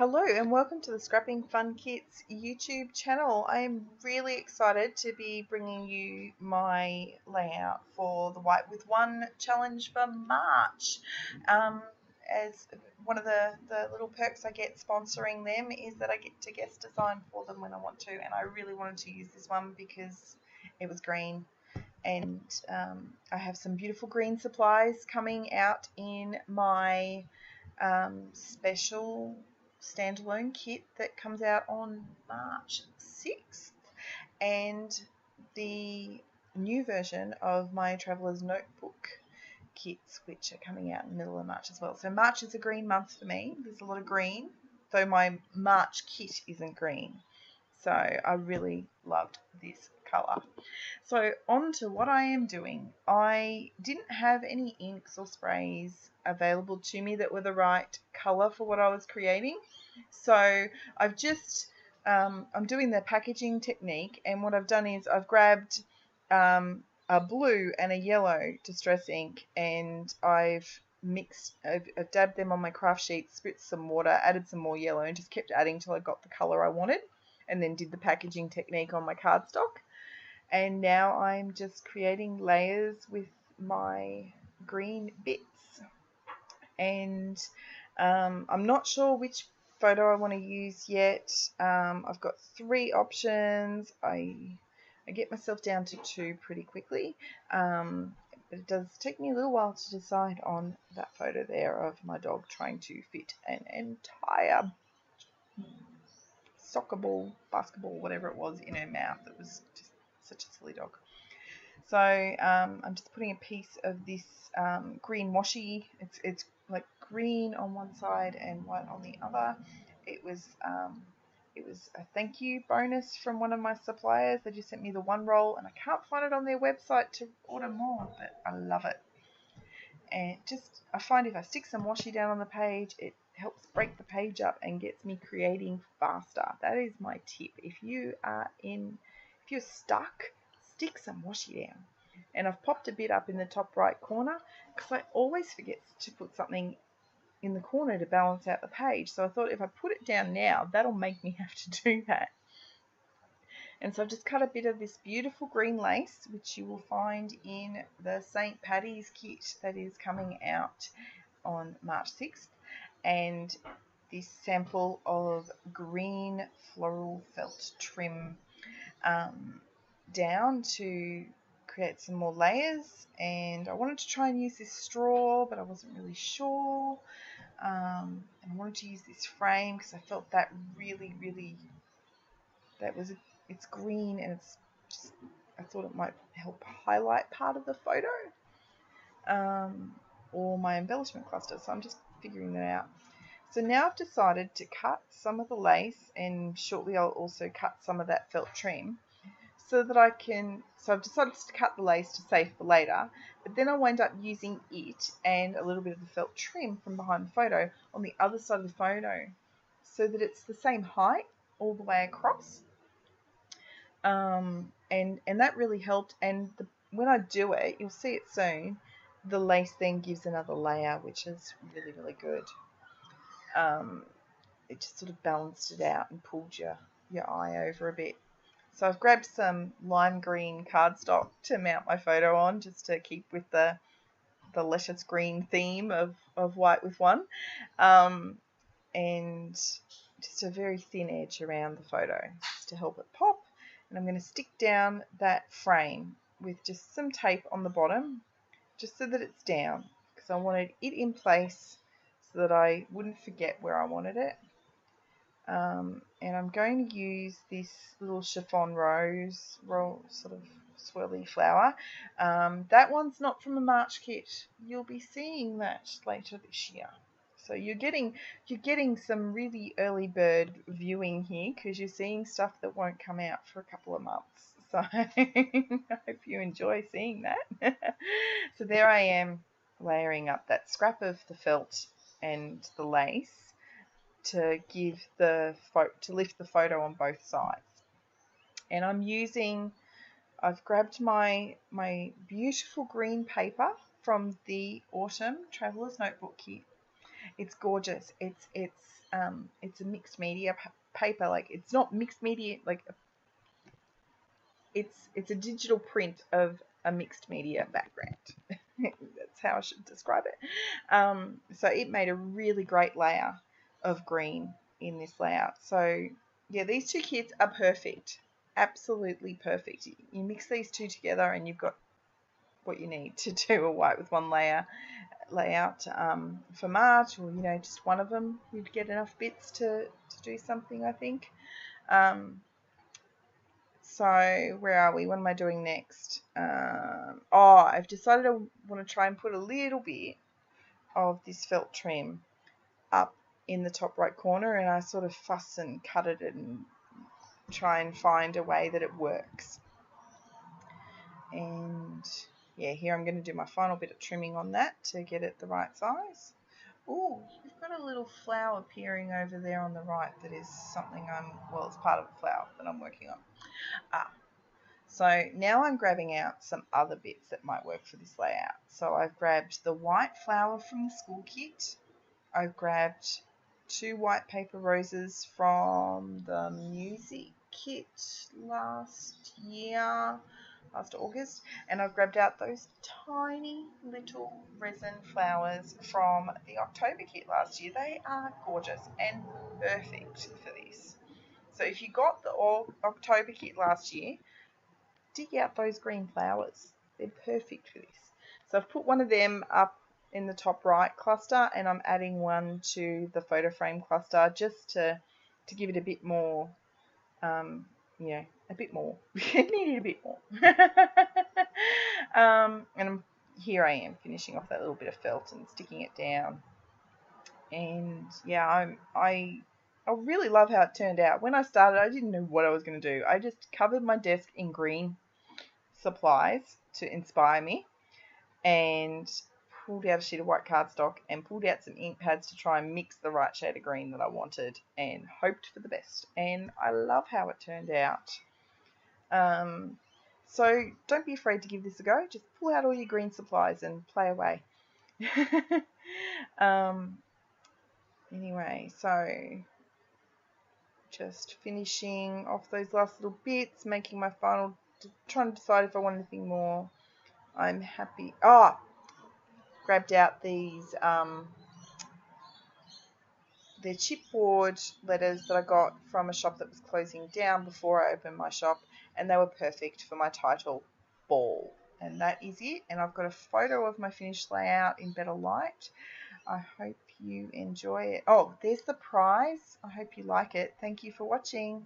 Hello and welcome to the Scrapping Fun Kits YouTube channel. I am really excited to be bringing you my layout for the White with One challenge for March. As one of the little perks I get sponsoring them is that I get to guest design for them when I want to, and I really wanted to use this one because it was green. And I have some beautiful green supplies coming out in my special standalone kit that comes out on March 6th, and the new version of my Traveller's Notebook kits, which are coming out in the middle of March as well. So March is a green month for me. There's a lot of green, though my March kit isn't green. So I really loved this colour. So on to what I am doing. I didn't have any inks or sprays available to me that were the right colour for what I was creating. So I've just, I'm doing the packaging technique, and what I've done is I've grabbed a blue and a yellow distress ink, and I've dabbed them on my craft sheet, spritzed some water, added some more yellow, and just kept adding till I got the colour I wanted, and then did the packaging technique on my cardstock. And now I'm just creating layers with my green bits. And I'm not sure which photo I want to use yet. I've got 3 options. I get myself down to 2 pretty quickly. But it does take me a little while to decide on that photo there of my dog trying to fit an entire soccer ball, basketball, whatever it was, in her mouth. It was just such a silly dog. So I'm just putting a piece of this green washi. It's like green on one side and white on the other. It was a thank you bonus from one of my suppliers. They just sent me the 1 roll, and I can't find it on their website to order more, but I love it. And I find if I stick some washi down on the page, it helps break the page up and gets me creating faster. That is my tip. If you're stuck, stick some washi down. And I've popped a bit up in the top right corner because I always forget to put something in the corner to balance out the page. So I thought if I put it down now, that'll make me have to do that. And so I've just cut a bit of this beautiful green lace, which you will find in the St. Paddy's kit that is coming out on March 6th. And this sample of green floral felt trim down to create some more layers. And I wanted to try and use this straw, but I wasn't really sure. And I wanted to use this frame because I felt that really, it's green, and I thought it might help highlight part of the photo, or my embellishment cluster. So I'm just figuring that out. So now I've decided to cut some of the lace, and shortly I'll also cut some of that felt trim so that so I've decided to cut the lace to save for later, but then I'll end up using it and a little bit of the felt trim from behind the photo on the other side of the photo so that it's the same height all the way across. And that really helped, and when I do it, you'll see it soon, the lace then gives another layer, which is really good. It just sort of balanced it out and pulled your eye over a bit. So I've grabbed some lime green cardstock to mount my photo on, just to keep with the lettuce green theme of White with One, and just a very thin edge around the photo just to help it pop. And I'm going to stick down that frame with just some tape on the bottom, just so that it's down, because I wanted it in place so that I wouldn't forget where I wanted it. And I'm going to use this little chiffon rose sort of swirly flower. That one's not from a March kit. You'll be seeing that later this year. So you're getting some really early bird viewing here, because you're seeing stuff that won't come out for a couple of months. So I hope you enjoy seeing that. So there I am, layering up that scrap of the felt and the lace to lift the photo on both sides. And I've grabbed my beautiful green paper from the Autumn Traveller's Notebook kit. It's gorgeous. It's a mixed media paper. Like, it's not mixed media. Like, it's a digital print of a mixed media background. That's how I should describe it. So it made a really great layer of green in this layout. So yeah, these two kits are perfect. Absolutely perfect. You mix these two together and you've got what you need to do a white with one layout for March, or just one of them. You'd get enough bits to do something, I think. So where are we? What am I doing next? I've decided I want to try and put a little bit of this felt trim up in the top right corner, and I sort of fuss and cut it and try and find a way that it works. And yeah, here I'm going to do my final bit of trimming on that to get it the right size. Oh, we've got a little flower appearing over there on the right that is something it's part of a flower that I'm working on. So now I'm grabbing out some other bits that might work for this layout. So I've grabbed the white flower from the school kit. I've grabbed 2 white paper roses from the music kit last August, and I've grabbed out those tiny little resin flowers from the October kit last year. They are gorgeous and perfect for this. So if you got the October kit last year, dig out those green flowers. They're perfect for this. So I've put one of them up in the top right cluster, and I'm adding one to the photo frame cluster just to give it a bit more, a bit more. It needed a bit more. And here I am finishing off that little bit of felt and sticking it down. And yeah, I really love how it turned out. When I started, I didn't know what I was going to do. I just covered my desk in green supplies to inspire me, and pulled out a sheet of white cardstock and pulled out some ink pads to try and mix the right shade of green that I wanted, and hoped for the best. And I love how it turned out. So don't be afraid to give this a go. Just pull out all your green supplies and play away. Anyway, so just finishing off those last little bits, making my final, trying to decide if I want anything more. I'm happy. Grabbed out these they're chipboard letters that I got from a shop that was closing down before I opened my shop, and they were perfect for my title, Ball. And that is it. And I've got a photo of my finished layout in better light. I hope you enjoy it. Oh, there's the prize. I hope you like it. Thank you for watching.